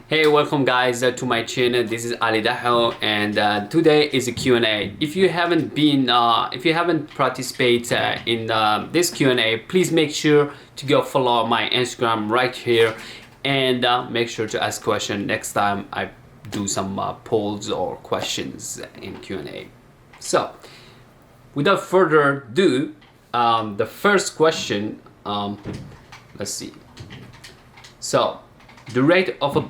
Hey, welcome guys to my channel. This is Ali Daho, and today is a Q&A. If you haven't participated in this Q&A, please make sure to go follow my Instagram right here, and make sure to ask question next time I do some polls or questions in Q&A. So, without further ado, the first question, let's see. So, the rate of a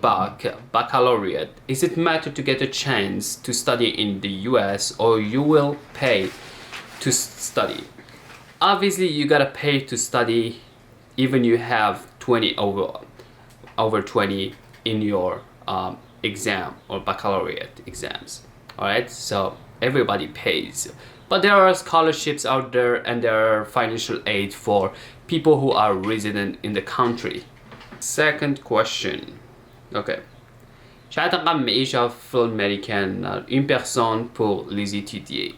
baccalaureate, is it matter to get a chance to study in the US, or you will pay to study? Obviously, you gotta pay to study even you have 20 over 20 in your exam or baccalaureate exams. Alright, so everybody pays. But there are scholarships out there, and there are financial aid for people who are resident in the country. Second question. Okay. شحال تنقام معيشة في الأمريكان une personne pour les étudier.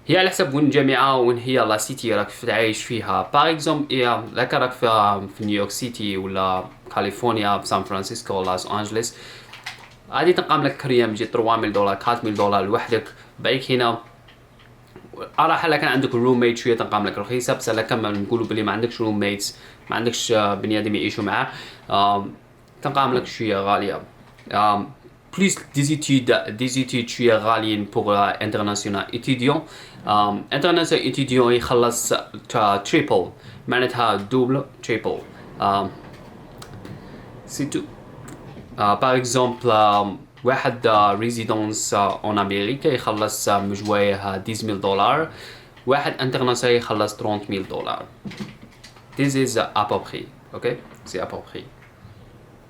هي على حسب وين الجامعة وين هي لا سيتي راك تعيش فيها. باغ اكزومبل راك في نيويورك سيتي ولا كاليفورنيا في سان فرانسيسكو ولا لوس أنجلوس، غادي تنقام لك كريم يجي $3000 $4000 لوحدك. بايك هنا راح كان عندك روميت شويه تنقام لك رخيصه، بس كما نقولوا بلي ما عندكش روميتس، ما عندكش بني ادم يعيشوا معاه، تنقام لك شويه غاليه. بليس ديزيتيد شويه غاليين بوغ انترناسيونال ايتيديون. انترناسيونال ايتيديون يخلص تريبل، معناتها دوبل تريبل. سي تو. باغ اكزومبل واحد ريزيدونس اون امريكا يخلص مجوايه $10,000، واحد انترناسيونال يخلص $30,000. This is à peu près, okay? C'est à peu près.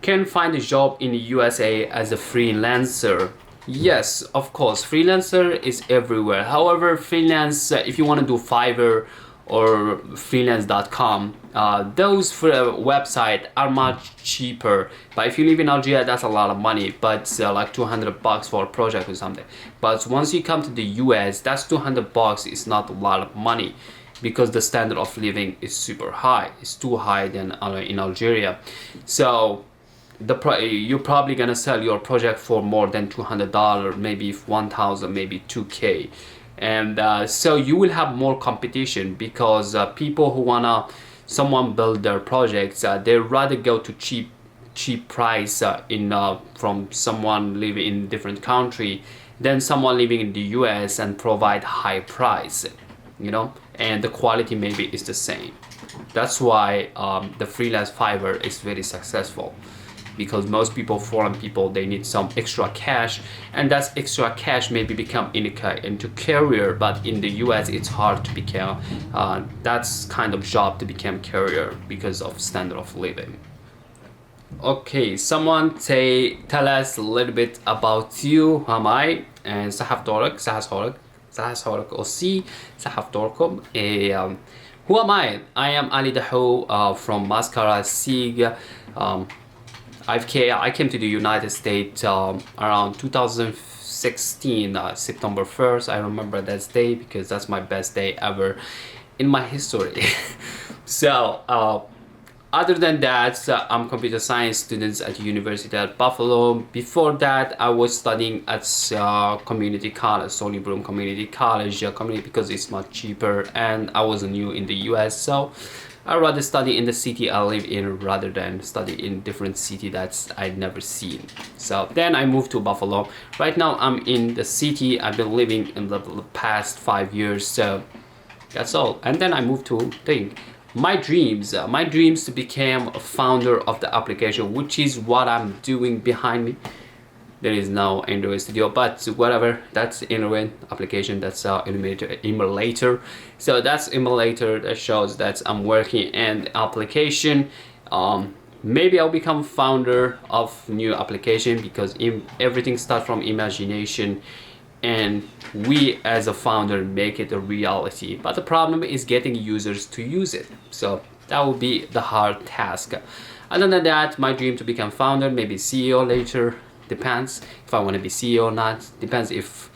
Can find a job in the USA as a freelancer? Yes, of course. Freelancer is everywhere. However, freelance, if you want to do Fiverr or freelance.com, those websites are much cheaper. But if you live in Algeria, that's a lot of money, but like $200 for a project or something. But once you come to the US, that's $200 is not a lot of money, because the standard of living is super high. It's too high than in Algeria. So you're probably gonna sell your project for more than $200, maybe $1,000, maybe $2,000. And so you will have more competition, because people who wanna someone build their projects, they rather go to cheap price from someone living in different country than someone living in the US and provide high price, you know, and the quality maybe is the same. That's why the freelance Fiverr is very successful, because most people, foreign people, they need some extra cash, and that extra cash maybe become into career. But in the US, it's hard to become that's kind of job to become career because of standard of living. Okay, someone tell us a little bit about you. Who am I? And صحف دورك aussi. صحف دوركم. Who am I? I am Ali Daho from Mascara Sig. I came to the United States around 2016, September 1st. I remember that day because that's my best day ever in my history. So other than that, I'm computer science student at the University at Buffalo. Before that, I was studying at community college, Sony Broom Community College, because it's much cheaper, and I was new in the US, so I'd rather study in the city I live in rather than study in different city that's I'd never seen. So then I moved to Buffalo. Right now I'm in the city. I've been living in the past 5 years, so that's all. And then I moved to my dreams to become a founder of the application, which is what I'm doing behind me. There is no Android Studio, but whatever, that's Android application, that's emulator. So that's emulator that shows that I'm working in the application. Maybe I'll become founder of new application, because everything starts from imagination, and we as a founder make it a reality. But the problem is getting users to use it. So that will be the hard task. Other than that, my dream to become founder, maybe CEO later. Depends if I want to be CEO or not. Depends if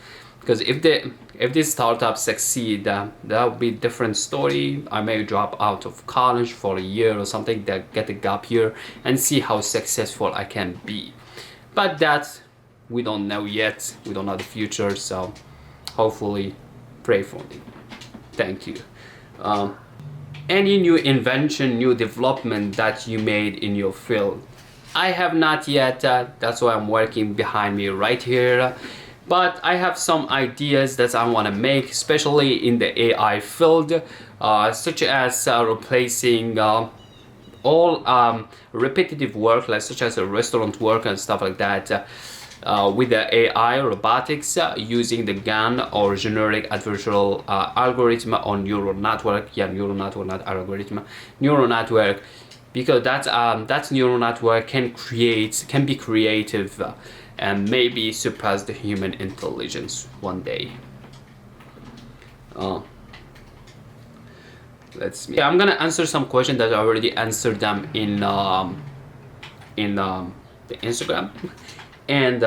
because if this startup succeed, that would be a different story. I may drop out of college for a year or something, that get a gap year and see how successful I can be. But that we don't know yet. We don't know the future, so hopefully pray for me. Thank you. Any new invention, new development that you made in your field? I have not yet. That's why I'm working behind me right here. But I have some ideas that I want to make, especially in the AI field, such as replacing all repetitive work, like such as a restaurant work and stuff like that, with the AI robotics, using the GAN or generic adversarial algorithm on neural network. Yeah, neural network, not algorithm. Neural network, because that neural network can be creative and maybe surpass the human intelligence one day. I'm gonna answer some questions that I already answered them in the Instagram. And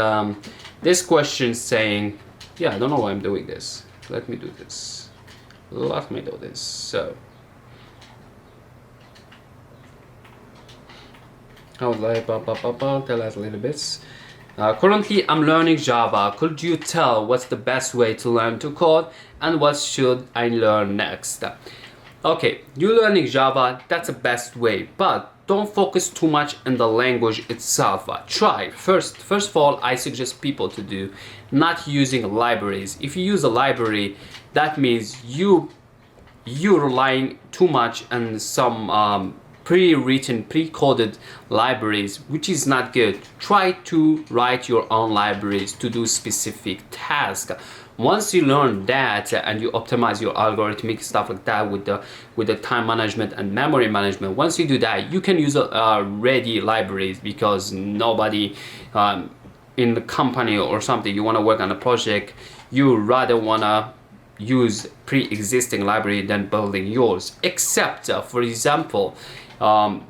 this question saying, yeah, I don't know why I'm doing this. Let me do this. So, I would like tell us a little bit. Currently, I'm learning Java. Could you tell what's the best way to learn to code and what should I learn next? Okay, you learning Java, that's the best way, but don't focus too much on the language itself. Try first of all, I suggest people to do not using libraries. If you use a library, that means you're relying too much on some pre-written, pre-coded libraries, which is not good. Try to write your own libraries to do specific tasks. Once you learn that and you optimize your algorithmic stuff like that with the time management and memory management, once you do that, you can use ready libraries, because nobody in the company or something, you want to work on a project, you rather want to use pre-existing library than building yours. Except for example,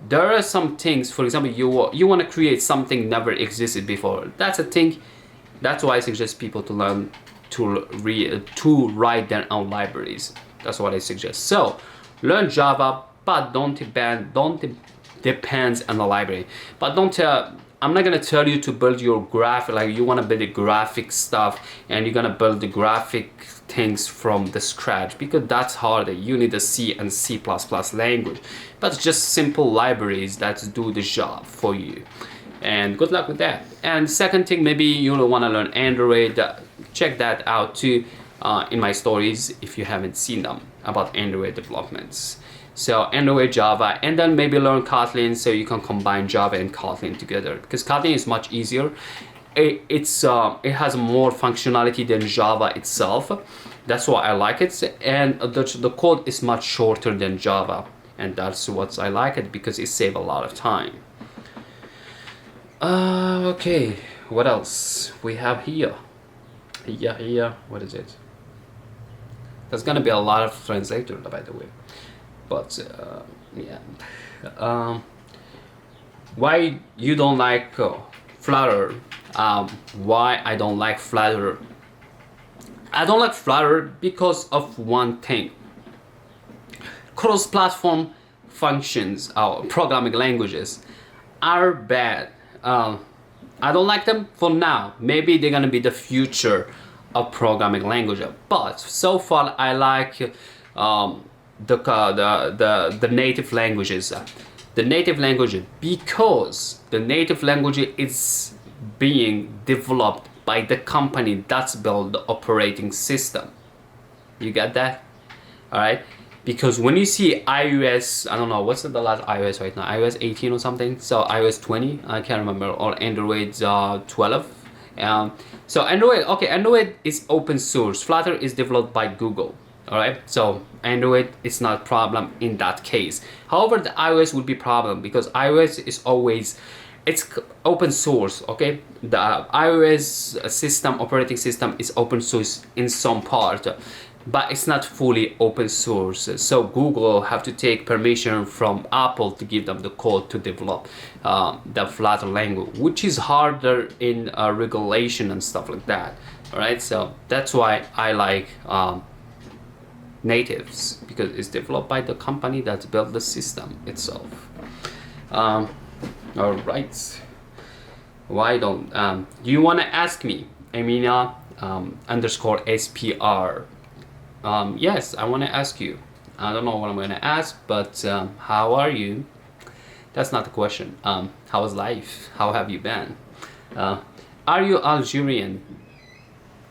there are some things, for example, you want to create something never existed before. That's a thing. That's why I suggest people to learn to write their own libraries. That's what I suggest. So learn Java, but don't depend on the library. But don't I'm not gonna tell you to build your graphic, like you want to build the graphic stuff and you're gonna build the graphic things from the scratch, because that's harder. You need a C and C++ language, but just simple libraries that do the job for you. And good luck with that. And second thing, maybe you want to learn Android. Check that out too in my stories if you haven't seen them about Android developments. So Android, Java, and then maybe learn Kotlin, so you can combine Java and Kotlin together, because Kotlin is much easier. It has more functionality than Java itself. That's why I like it, and the code is much shorter than Java, and that's what I like it, because it saves a lot of time. Okay, what else we have here? Here, what is it? There's gonna be a lot of translator, by the way, but yeah. Why you don't like Flutter? Why I don't like Flutter? I don't like Flutter because of one thing. Cross-platform functions, programming languages, are bad. I don't like them for now. Maybe they're gonna be the future of programming language. But so far, I like the native languages. The native language, because the native language is being developed by the company that's built the operating system. You get that? All right. Because when you see iOS, I don't know, what's the last iOS right now? iOS 18 or something? So iOS 20, I can't remember, or Android 12. So Android is open source. Flutter is developed by Google. All right, so Android is not a problem in that case. However, the iOS will be problem, because iOS is always, it's open source, okay? The iOS system, operating system, is open source in some part, but it's not fully open source. So Google have to take permission from Apple to give them the code to develop the Flutter language, which is harder in regulation and stuff like that. All right, so that's why I like natives, because it's developed by the company that built the system itself. All right. Why don't do you want to ask me, Amina underscore SPR? Yes, I want to ask you. I don't know what I'm going to ask, but how are you? That's not the question. How's life? How have you been? Are you Algerian?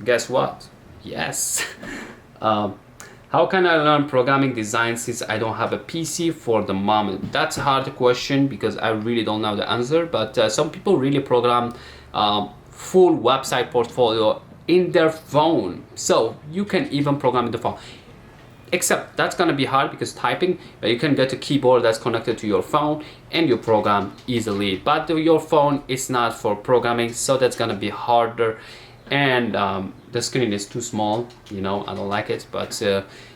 Guess what? Yes. How can I learn programming design since I don't have a PC for the moment? That's a hard question because I really don't know the answer, but some people really program full website portfolio in their phone. So you can even program in the phone. Except that's gonna be hard because typing, you can get a keyboard that's connected to your phone and you program easily. But your phone is not for programming, so that's gonna be harder. And the screen is too small, you know, I don't like it, but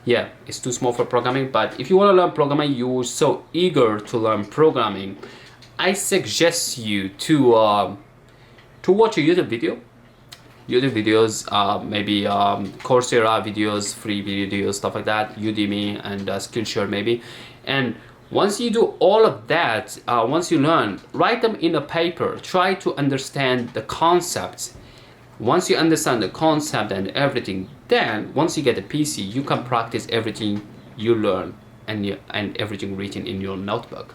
yeah, it's too small for programming. But if you want to learn programming, you're so eager to learn programming, I suggest you to watch a YouTube videos, maybe Coursera videos, free videos, stuff like that, Udemy and Skillshare maybe. And once you do all of that, once you learn, write them in a paper, try to understand the concepts. Once you understand the concept and everything, then once you get a PC, you can practice everything you learn and everything written in your notebook.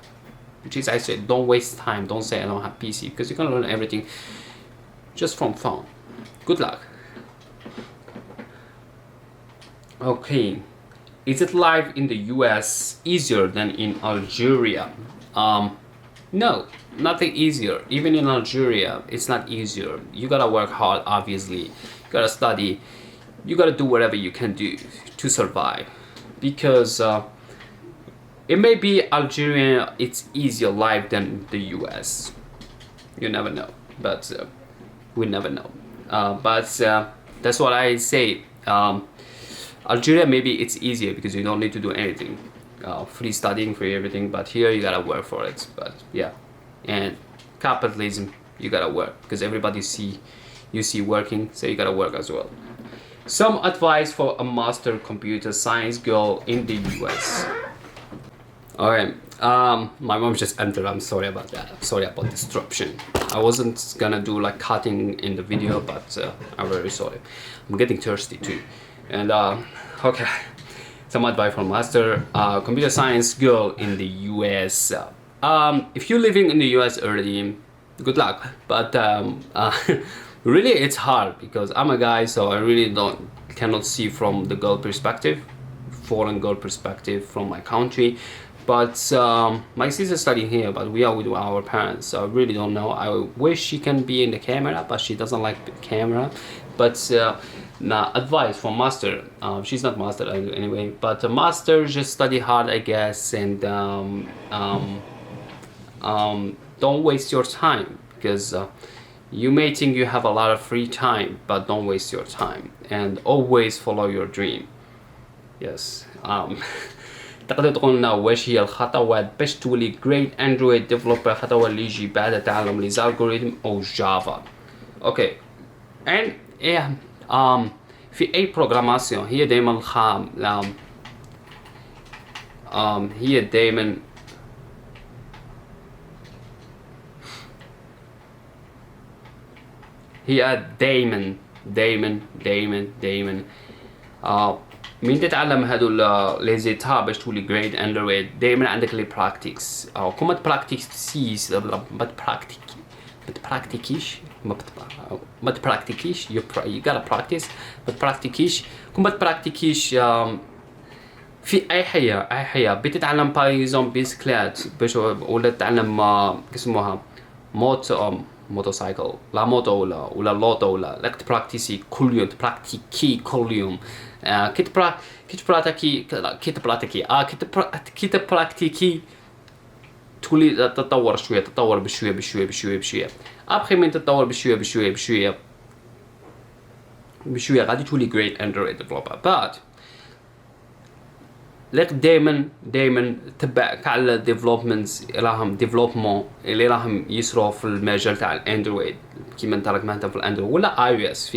Which is, I said, don't waste time. Don't say I don't have PC, because you can learn everything just from phone. Good luck. Okay, is it live in the US easier than in Algeria? No, nothing easier. Even in Algeria, it's not easier. You gotta work hard, obviously. You gotta study. You gotta do whatever you can do to survive. Because it may be Algeria, it's easier live than the US. You never know, but we never know. But that's what I say. Algeria, maybe it's easier because you don't need to do anything. Free studying, free everything, but here you gotta work for it. But yeah, and capitalism, you gotta work because everybody you see working, so you gotta work as well. Some advice for a master computer science girl in the US. Alright, my mom just entered. I'm sorry about that. I'm sorry about disruption. I wasn't gonna do like cutting in the video, but I'm very sorry. I'm getting thirsty too. And okay, some advice from master computer science girl in the US. If you're living in the US already, good luck. But really, it's hard because I'm a guy, so I really cannot see from the girl perspective, foreign girl perspective from my country. But my sister's studying here, but we are with our parents, so I really don't know. I wish she can be in the camera, but she doesn't like the camera. But now, advice from master. She's not master anyway, but the master just study hard, I guess, and don't waste your time, because you may think you have a lot of free time, but don't waste your time and always follow your dream. Yes. تقدر تقول لنا واش هي الخطوات باش تولي great Android developer، خطوات اللي يجي بعد تعلم لي algorithm أو جافا. اوكي، and yeah في أي programmation هي دايما هي دايما من تتعلم هذول لي زيتاب باش تولي جريد اندرويد، دائما عندك لي براكتيكس او كوما تبراكتيكيش ما تبراكتيكيش you gotta practice ما تبراكتيكيش كوما تبراكتيكيش في اي حياة بتتعلم بايزون بيسكلات باش ولا تتعلم اسمها موتوسايكل لا موتو ولا لوتو ولا لك تبراكتيسي كل يوم تبراكتيكي كل يوم كي تبراكتيكي تولي تتطور شويه، تتطور بشويه ابخي من تتطور بشويه غادي تولي great Android developer. But لك دائما تبع كاع الديفلوبمنتس راهم ديفلوبمون اللي راهم يسروا في المجال تاع الاندرويد كيما انت راك مثلا في الاندرويد ولا اي او اس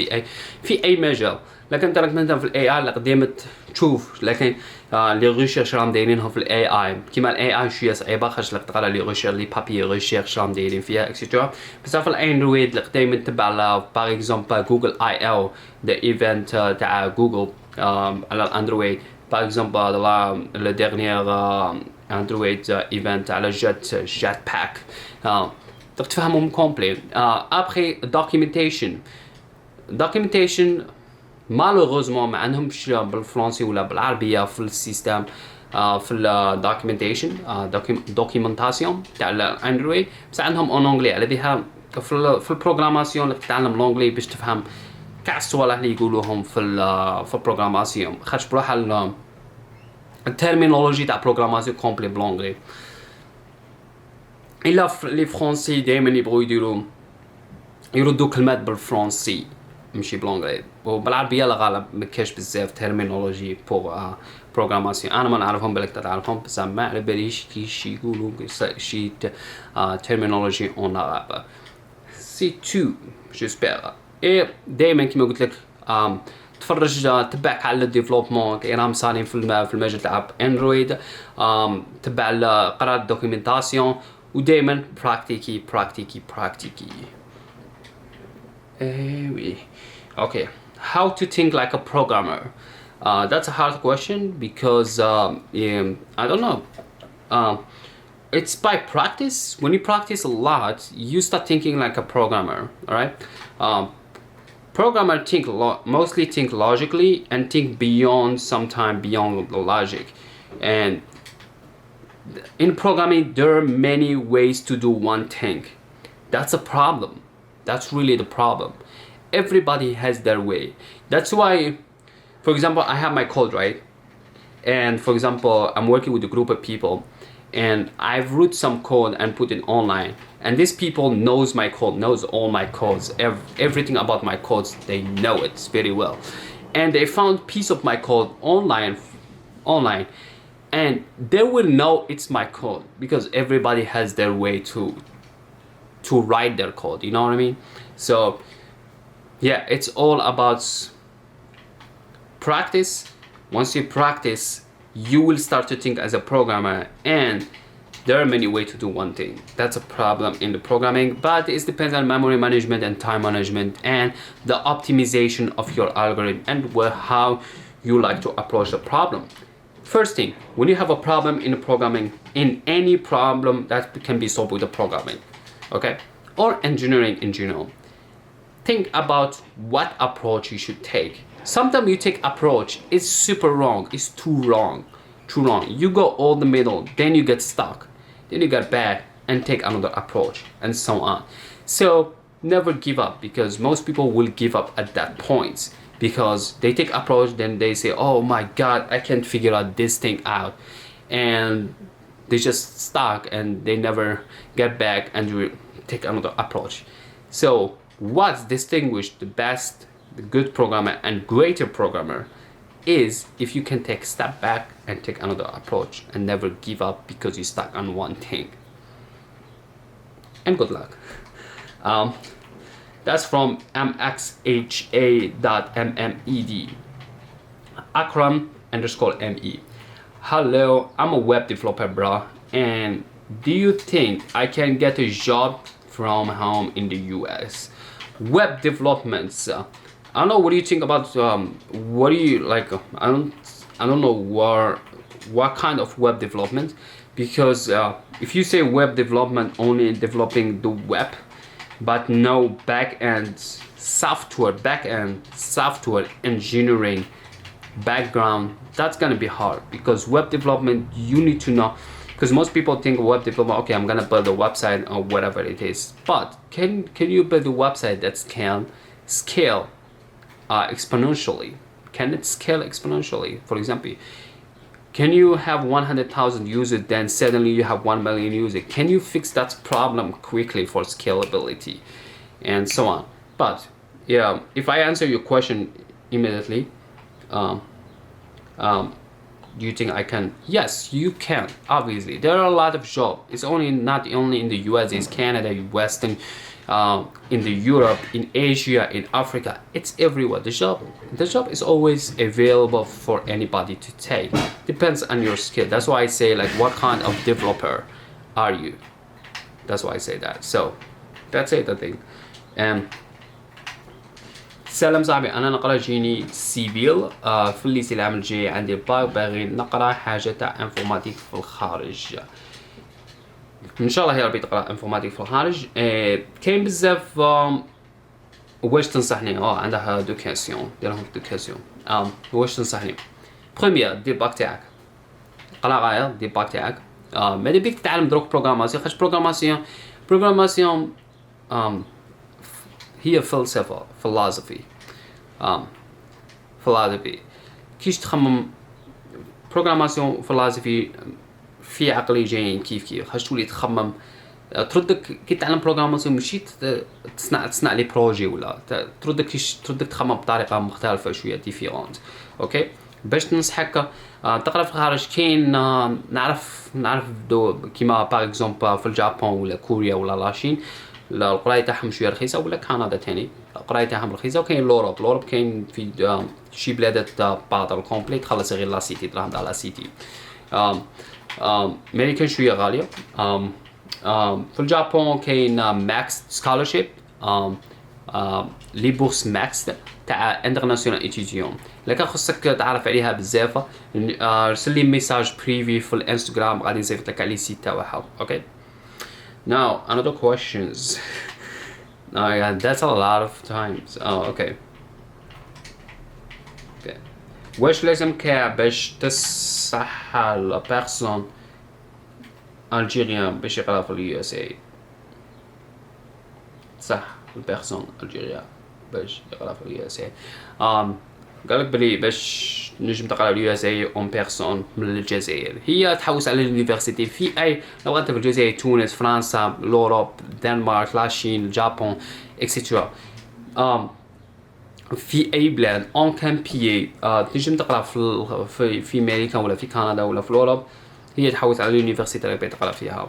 في اي مجال. لكن انت راك مثلا في الاي اي لك ديما تشوف لكن لي ريشيرش راهم دايرينهم في الاي اي كيما الاي اي شويه صعيبه خاطش لك تقرا لي ريشيرش لي بابي ريشيرش راهم دايرين فيها اكسيتيرا. بصح في الاندرويد لك دايما تبع باغ اكزومبل جوجل اي ال ذا ايفنت تاع جوجل على الاندرويد. Par exemple, le dernier Android event على Jetpack. Donc تفهمهم complet. Après documentation malheureusement ما عندهمش بالفرنسي ولا بالعربية في السيستم في documentation تاع الاندرويد بس عندهم اون انجلي. على بها في البروغراماسيون اللي تتعلم الانجلي باش تفهم كاع الصوالح اللي يقولوهم في البروغراماسيون خاطش بروح الترمينولوجي تاع بروغراماسيون كومبلي بلونغلي. الا لي فرونسي دائما يبغوا يردوا كلمات بالفرنسي ماشي بلونغلي وبالعربيه لا غالب ما كاش بزاف ترمينولوجي بور بروغراماسيون. انا ما نعرفهم بالك تعرفهم بس ما على باليش كيش يقولوا شي ترمينولوجي اون عرب. سي تو جيسبر. اي دائما كيما قلت لك تفرج تبعك على الديفلوبمون راهم صارين في المجال تاع اندرويد تبع قراءة الدوكيومنتاسيون ودائما براكتيكي. وي okay. How to think like a programmer? That's a hard question because I don't know. It's by practice. When you practice a lot, you start thinking like a programmer. All right. Programmer mostly think logically and think beyond the logic. And in programming, there are many ways to do one thing. That's a problem. That's really the problem. Everybody has their way. That's why, for example, I have my code, right? And for example, I'm working with a group of people and I've wrote some code and put it online. And these people knows my code, knows all my codes, everything about my codes, they know it very well. And they found piece of my code online, and they will know it's my code because everybody has their way to write their code, you know what I mean? So yeah, it's all about practice. Once you practice, you will start to think as a programmer, and there are many ways to do one thing. That's a problem in the programming, but it depends on memory management and time management and the optimization of your algorithm and how you like to approach the problem. First thing, when you have a problem in programming, in any problem that can be solved with the programming, okay, or engineering in general, think about what approach you should take. Sometimes you take approach, it's super wrong, it's too wrong. You go all the middle, then you get stuck, then you get bad and take another approach and so on. So never give up, because most people will give up at that point because they take approach, then they say, oh my god, I can't figure out this thing out, and they just stuck and they never get back and take another approach. So what distinguishes the good programmer and greater programmer is if you can take a step back and take another approach and never give up because you're stuck on one thing. And good luck. That's from mxa.mmed. Akram_me. Hello, I'm a web developer, bro. And do you think I can get a job from home in the US? Web developments. I don't know. What do you think about? What do you like? I don't know what kind of web development, because if you say web development, only developing the web, but no back-end software engineering background, that's gonna be hard. Because web development, you need to know. Because most people think web development, okay, I'm gonna build a website or whatever it is. But can you build a website that can scale exponentially? Can it scale exponentially? For example, can you have 100,000 users, then suddenly you have 1 million users? Can you fix that problem quickly for scalability and so on? But yeah, if I answer your question immediately, do you think I can? Yes, you can. Obviously, there are a lot of jobs. It's not only in the US, it's Canada, Western, in the Europe, in Asia, in Africa. It's everywhere. The job is always available for anybody to take. Depends on your skill. That's why I say like, what kind of developer are you? That's why I say that. So that's it I think. سلام صاحبي، انا نقرا جيني سيفيل في الليسي العام الجاي، عندي باك، باغي نقرا حاجه تاع انفورماتيك في الخارج. ان شاء الله يا ربي تقرا انفورماتيك في الخارج. كاين بزاف. واش تنصحني؟ عندها دو كاسيون، ديرهم دو كاسيون. واش تنصحني؟ بروميير دير باك تاعك، قرا غاير دير باك تاعك. ماذا بيك تتعلم دروك بروغراماسيون، خاطش بروغراماسيون هي فلسفة philosophy كيش تخمم بروغراماسيون فلسفي في عقلي جايين كيف خاش تولي تخمم تردك كي تعلم بروغراماسيون ماشي تصنع لي بروجي ولا تردك تخمم بطريقة مختلفة شوية ديفيرونت. اوكي باش تنصحك تقرا في الخارج كاين نعرف دو كيما باغ اكزومبل في اليابان ولا كوريا ولا لاشين، القرايه تاعهم شويه رخيصه، ولا كندا تاني القرايه تاعهم رخيصه. وكاين لوروب كاين في شي بلادات باطل كومبلي تخلص غير لا سيتي دراهم تاع لا سيتي. امريكان شويه غاليه. في اليابان كاين ماكس سكولارشيب، لي بورس ماكس تاع انترناسيونال ايتيديون. لكن خصك تعرف عليها بزاف. ارسل لي ميساج بريفي في الانستغرام، غادي نصيفط لك على السيت تاعها. اوكي. Now another questions. Yeah, that's a lot of times. Okay. واش لازمك باش تصح لبيرسون الجيريان باش يقرا في اليو اس اي؟ صح البيرسون الجيريان باش يقرا في اليو اس اي. قالك بلي باش نجم تقرا اليو اس اي اون بيرسون من الجزائر، هي تحوس على اليونيفرسيتي في اي، لو انت في الجزائر، تونس، فرنسا، لوروب، دنمارك، لاشين، اليابان اكسيتيرا. في اي بلاد اون كان بيي تنجم تقرا في امريكا ولا في كندا ولا في لوروب. هي تحوس على اليونيفرسيتي اللي تقرا فيها.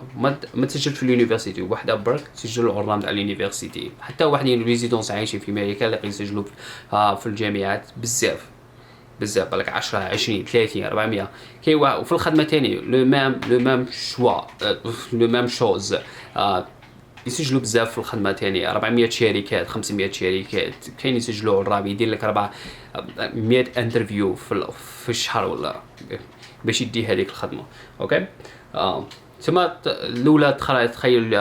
ما تسجل في اليونيفرسيتي وحده برك، تسجل العرام تاع اليونيفرسيتي. حتى واحدين ريزيدونس عايشين في امريكا اللي يسجلوا في الجامعات بزاف بالك 10 20 30 400. كاين وفي الخدمه تاني لو ميم شوا لو ميم شوز. يسجلوا بزاف في الخدمه تاني، 400 شركات 500 شركات كاين يسجلوا عرابي، يدير لك 400 انترفيو في الشهر ولا باش يدي هذيك الخدمه. اوكي. ثم الاولى تخيل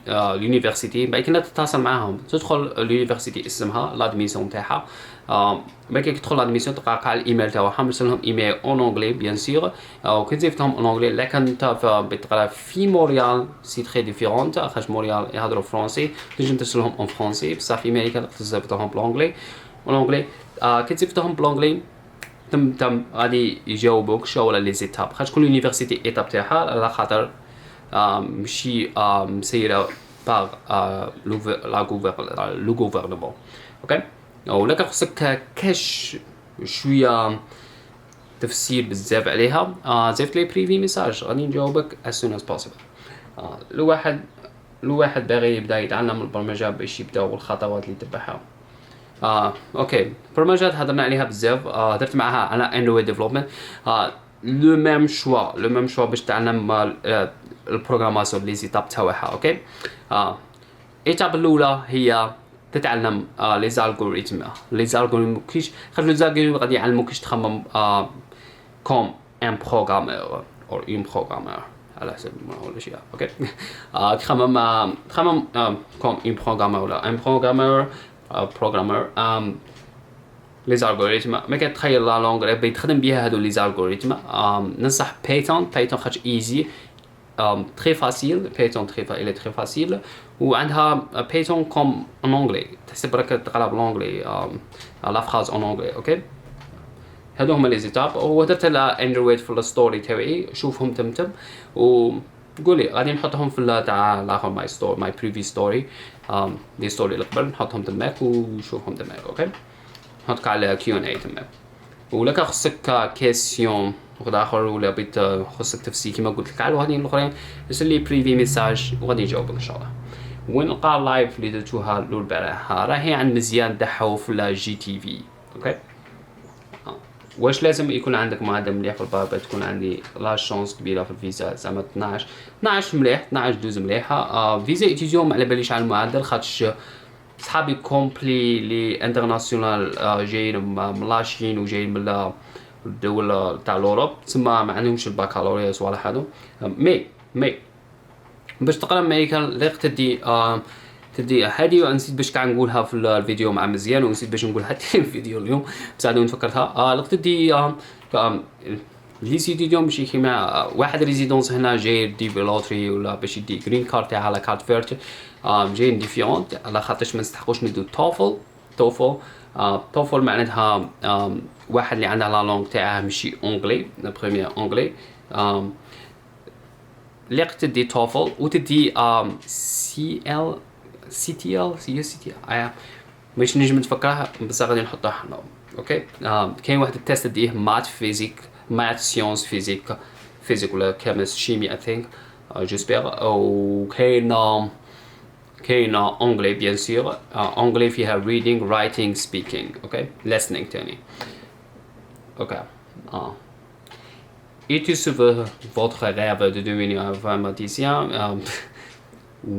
اليونيفرسيتي، بعد كنا تتصل معاهم، تدخل اليونيفرسيتي اسمها لادميسيون تاعها. بعد كي تدخل لادميسيون تلقى على الايميل تاعهم، مرسل لهم ايميل اون اونغلي بيان سور، وكي تزيفتهم اون اونغلي. لكن انت بتقرا في موريال سي تري ديفيرونت، خاطر موريال يهضروا فرونسي، تنجم ترسلهم اون فرونسي. بصح في امريكا تزيفتهم بالونغلي. كي تزيفتهم بالونغلي تم غادي يجاوبوك شو ولا لي زيتاب، خاطر كل يونيفرسيتي ايتاب تاعها على خاطر ماشي مسيره باغ لو غوفرنمون. اوكي. ولكن خصك كاش شويه تفسير بزاف عليها. زيفت لي بريفي ميساج غادي نجاوبك as soon as possible. لو واحد باغي يبدا يتعلم البرمجه باش يبداو الخطوات اللي يتبعها. اوكي. برمجات هضرنا عليها بزاف. درت معها على اندرويد ديفلوبمنت. لو ميم شوا باش تعلم البروغراماسيون لي زيتاب تاعها. اوكي. ايتاب الاولى هي تتعلم لي زالغوريثم. كيش خاطر لي زالغوريثم غادي يعلموك كيش تخمم كوم ان بروغرامور او اون بروغرامور على حسب ما ولا شيء. اوكي. تخمم كوم ان بروغرامور ولا ان بروغرامور. لي زالغوريثم ما كتخيل لا لونغ اللي بيتخدم بها هادو لي زالغوريثم. ننصح بايثون خاطر ايزي، تري فاسيل. بايثون تري فاسيل، وعندها بايثون كوم ان اونغلي، تحسب راك تقرا بالانغلي لا فراز ان اونغلي. اوكي. هادو هما لي زيتاب. ودرت اندرويد في الستوري تاعي، شوفهم تمتم وقولي غادي نحطهم في تاع الاخر ماي بريفي ستوري. دي ستوري اللي قبل نحطهم تماك وشوفهم تماك. اوكي. نحطك على كيو ان اي تماك. ولا كان خصك كيسيون واحد اخر ولا بغيت خصك تفسير كيما قلت لك على الوحدين الاخرين ارسل لي بريفي ميساج وغادي نجاوبك ان شاء الله. وين نلقى اللايف اللي درتوها البارح راهي عند مزيان دحو في الجي تي في. اوكي واش لازم يكون عندك معدل مليح في البابا تكون عندي لا شانس كبيره في الفيزا زعما 12 مليح 12 دوز مليحه. فيزا اتيديون ما على باليش على المعدل خاطش صحابي كومبلي لي انترناسيونال جايين من لاشين وجايين من الدول تاع الاوروب تما ما عندهمش البكالوريوس ولا هادو. مي باش تقرا امريكان اللي تدي هادي ونسيت باش كاع نقولها في الفيديو مع مزيان ونسيت باش نقولها في الفيديو اليوم بصح دون فكرتها لقيت تدي لي ستوديون ماشي كيما واحد ريزيدونس هنا جاي دي بلوتري ولا باش يدي جرين كارت تاعها على كارت فيرت جايين ديفيونت على خاطرش ما نستحقوش ندو توفل معناتها واحد اللي عندها لا لونغ تاعها ماشي اونغلي بريمير اونغلي اللي تدي توفل وتدي سي تي ال مش نجم نتفكرها بس غادي نحطها هنا. اوكي كاين واحد التيست ديه مات سيونس فيزيك ولا كيمس شيمي اي ثينك جيسبر وكاين انجلي بيان سور انجلي فيها reading writing speaking اوكي listening تاني. اوكي est-ce votre rêve de devenir informaticien?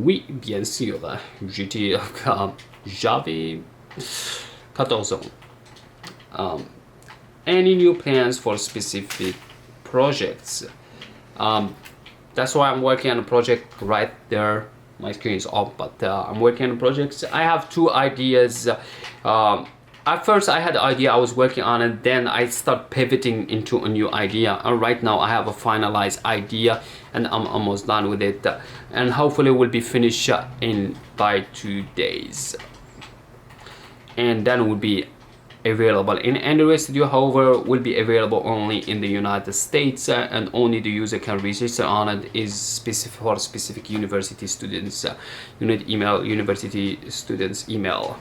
Oui, bien sûr. J'avais 14 ans. Any new plans for specific projects? That's why I'm working on a project right there. My screen is off, but I'm working on projects. I have two ideas. At first I had an idea I was working on and then I start pivoting into a new idea, and right now I have a finalized idea and I'm almost done with it, and hopefully will be finished in by 2 days, and then will be available in Android Studio. However, will be available only in the United States, and only the user can register on it is specific for specific university students. You need email, university students email.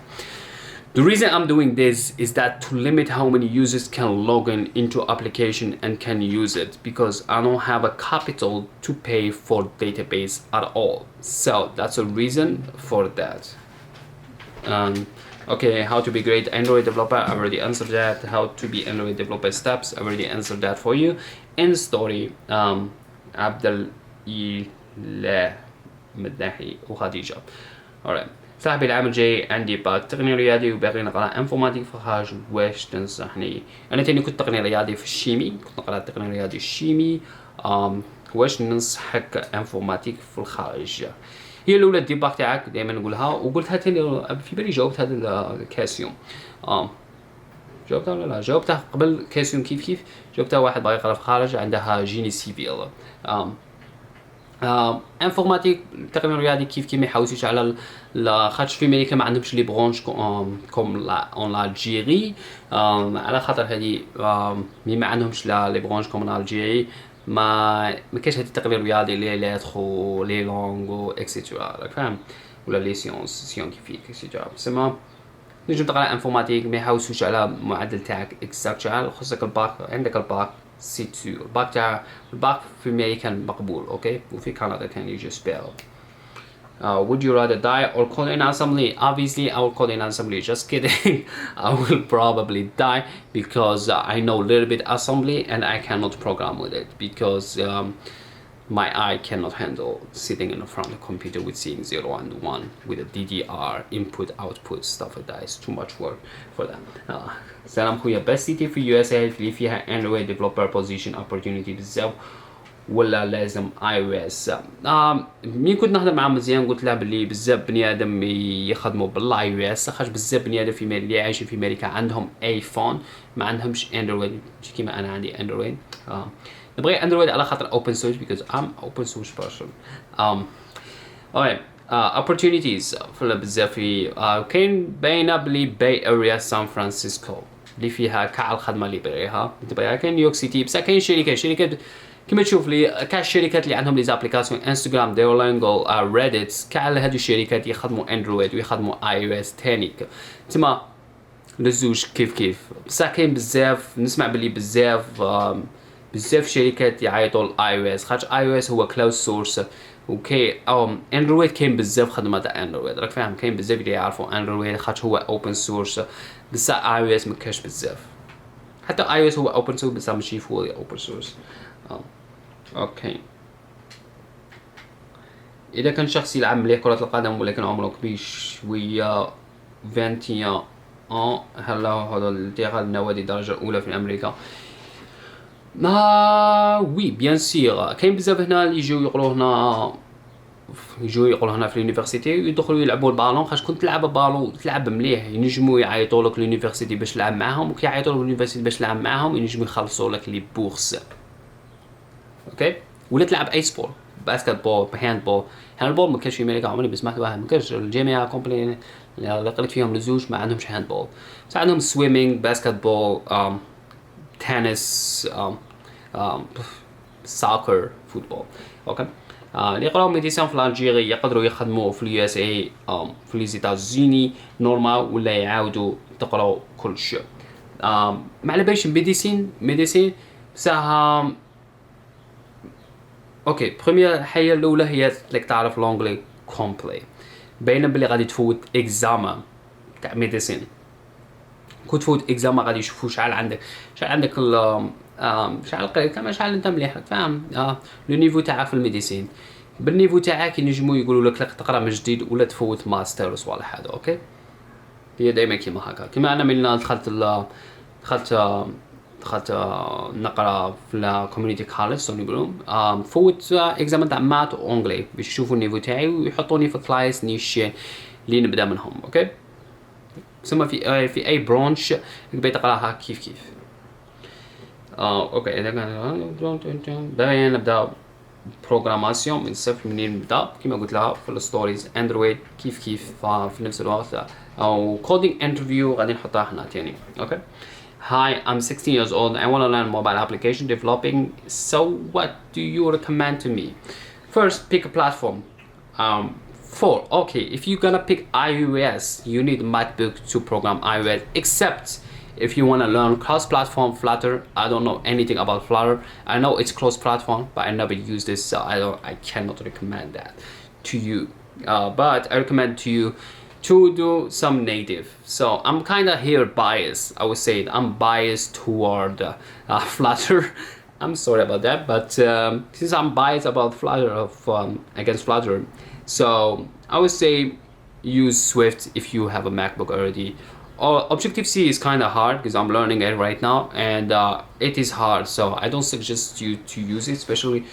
The reason I'm doing this is that to limit how many users can log in into application and can use it, because I don't have a capital to pay for database at all. So that's a reason for that. Okay, how to be great Android developer, I already answered that. How to be Android developer steps, I already answered that for you. In story, Abdel Ilah Madahi وخديجة. Alright. صاحبي العام الجاي عندي باك تقني رياضي وباغي نقرا انفورماتيك في الخارج، واش تنصحني؟ انا تاني كنت تقني رياضي في الشيمي، كنت نقرا تقني رياضي الشيمي. واش ننصحك انفورماتيك في الخارج؟ هي الاولى دي باك تاعك دائما نقولها، وقلتها تاني في بالي جاوبت هذا الكاسيوم. جاوبتها ولا لا؟ جاوبتها قبل كاسيوم كيف جاوبتها واحد باغي يقرا في الخارج عندها جيني سيفيل. انفورماتيك تقني رياضي كيف ما يحوسوش على خاطش في امريكا ما عندهمش لي برونش كوم اون الجيري، على خاطر هذه ما عندهمش لي برونش كوم الجيري ما كاينش هذه التقني الرياضي لي ليترو لي لونغ اكسيتيرا راك فاهم، ولا لي سيونتيفيك اكسيتيرا. سما نجم تقرا انفورماتيك ما يحوسوش على المعدل تاعك اكزاكت، خصك الباك، عندك الباك سي سور. الباك في امريكا مقبول اوكي، وفي كندا تاني جيسبر. Would you rather die or code in assembly? Obviously I will code in assembly, just kidding. I will probably die because I know a little bit assembly and I cannot program with it because my eye cannot handle sitting in front of the computer with seeing 0 and 1 with a DDR input output stuff like that. It's too much work for that. سلام خويا، best city في USA اللي فيها Android developer position opportunity بزاف ولا لازم iOS؟ مين كنت نهضر مع مزيان قلت له بلي بزاف بني ادم يخدموا بالاي او اس، خاطر بزاف بني ادم في اللي عايشين في امريكا عندهم ايفون ما عندهمش اندرويد كيما انا عندي اندرويد. نبغي اندرويد على خاطر open source because I'm open source person. alright. opportunities بزاف في كاين باينه بلي باي اريا سان فرانسيسكو اللي فيها كاع الخدمه اللي تبغيها كاين نيويورك سيتي، بصح كاين شركات كما تشوف لي كاع الشركات اللي عندهم لي زابليكاسيون انستغرام ديولينغو ريديت كاع هادو الشركات يخدموا اندرويد ويخدموا اي او اس تاني. تما للزوج كيف بصح كاين بزاف نسمع بلي بزاف شركات يعيطوا الاي او اس خاطر اي او اس هو كلاود سورس اوكي اندرويد كاين بزاف خدمه تاع اندرويد راك فاهم كاين بزاف اللي يعرفوا اندرويد خاطر هو اوبن سورس بصح اي او اس مكاش بزاف حتى اي او اس هو اوبن سورس بصح ماشي فول اوبن سورس اوكي اذا كان شخص يلعب مليح كره القدم ولكن عمره كبير شويه 21 هل له هذا الانتقال لنوادي الدرجه الاولى في امريكا وي بيان سيغ كاين بزاف هنا اللي يجيو يقولوا هنا في اليونيفرسيتي يدخلوا يلعبوا البالون خاطر كنت تلعب بالون تلعب مليح ينجموا يعيطوا لك اليونيفرسيتي باش تلعب معاهم وكي يعيطوا لك اليونيفرسيتي باش تلعب معاهم ينجموا يخلصوا لك لي بورس اوكي ولا تلعب اي سبور باسكت بول هاند بول ما كانش في امريكا عمري بسمعت واحد ما كانش الجامعه كومبلي اللي قريت فيهم لزوج ما عندهمش هاند بول بس عندهم سويمينغ باسكت بول تنس ساكر فوتبول اوكي اللي يقراو ميديسان في الجيري يقدروا يخدموا في اليو اس اي في لي زيتازوني نورمال ولا يعاودوا تقراو كل شيء ما على باليش ميديسين بصح اوكي بروميير الحاجه الاولى هي لك تعرف لونجلي كومبلي باينه بلي غادي تفوت اكزاما تاع ميديسين كنت تفوت اكزاما غادي يشوفوا شحال عندك شحال قريت كما شحال انت مليح فاهم لو نيفو تاعك في الميديسين بالنيفو تاعك ينجموا يقولوا لك تقرا من جديد ولا تفوت ماستر وصوالح هذا اوكي هي دائما كيما هكا كيما انا من دخلت نقرا في الكوميونيتي كوليج سوني بروم فوت اكزامان تاع مات اونجلي باش يشوفوا النيفو تاعي ويحطوني في كلاس نيش اللي نبدا منهم اوكي ثم في اي برانش تبي تقراها كيف اوكي اذا كان باغي نبدا بروغراماسيون من الصفر منين نبدا كيما قلت لها في الستوريز اندرويد كيف في نفس الوقت او كودينج انترفيو غادي نحطها هنا تاني اوكي Hi, I'm 16 years old. I want to learn mobile application developing. So what do you recommend to me? First, pick a platform. Okay, if you're gonna pick iOS, you need MACBOok to program iOS, except if you want to learn cross-platform Flutter. I don't know anything about Flutter. I know it's cross-platform, but I never use this, so I cannot recommend that to you. But I recommend to you to do some native. So I'm kind of here biased. I would say I'm biased toward Flutter. I'm sorry about that, but since I'm biased about Flutter against Flutter, so I would say use Swift if you have a MacBook already. Objective-C is kind of hard because I'm learning it right now, and it is hard. So I don't suggest you to use it, especially.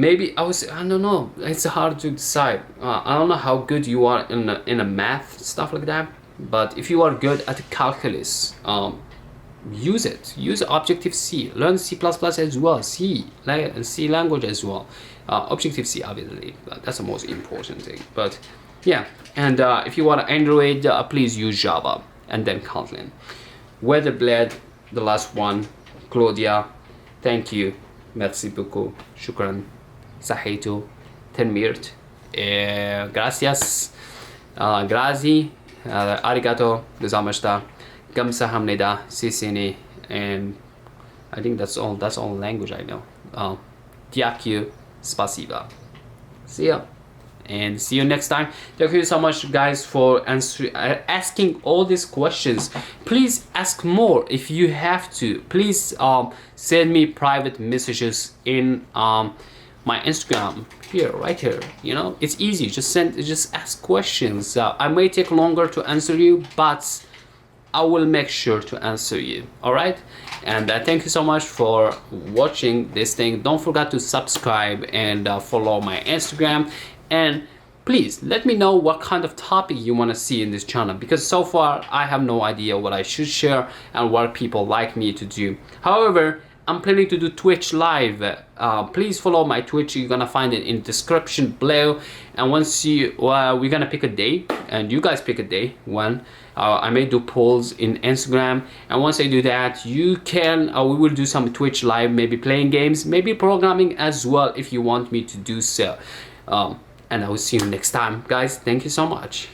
Maybe I don't know. It's hard to decide. I don't know how good you are in a math stuff like that. But if you are good at calculus, use it. Use Objective-C. Learn C++ as well. C language as well. Objective-C obviously. That's the most important thing. But yeah. And if you want Android, please use Java and then Kotlin. Weatherblade, the last one. Claudia, thank you. Merci beaucoup. شكرا. صحيتو. تنميرت. Gracias. Grazie. Arigato. Gozamashita. Kamsahamnida. Sisini. And I think that's all language I know. Дякую. Спасибо. See ya. And see you next time. Thank you so much guys for asking all these questions. Please ask more if you have to. Please send me private messages in my Instagram here, right here. You know, it's easy. Just ask questions. I may take longer to answer you, but I will make sure to answer you. All right. And thank you so much for watching this thing. Don't forget to subscribe and follow my Instagram. And please let me know what kind of topic you want to see in this channel, because so far I have no idea what I should share and what people like me to do. However, I'm planning to do Twitch live. Please follow my Twitch. You're gonna find it in the description below. And once we're gonna pick a day, and you guys pick a day when I may do polls in Instagram. And once I do that, you can we will do some Twitch live, maybe playing games, maybe programming as well if you want me to do so. And I will see you next time, guys. Thank you so much.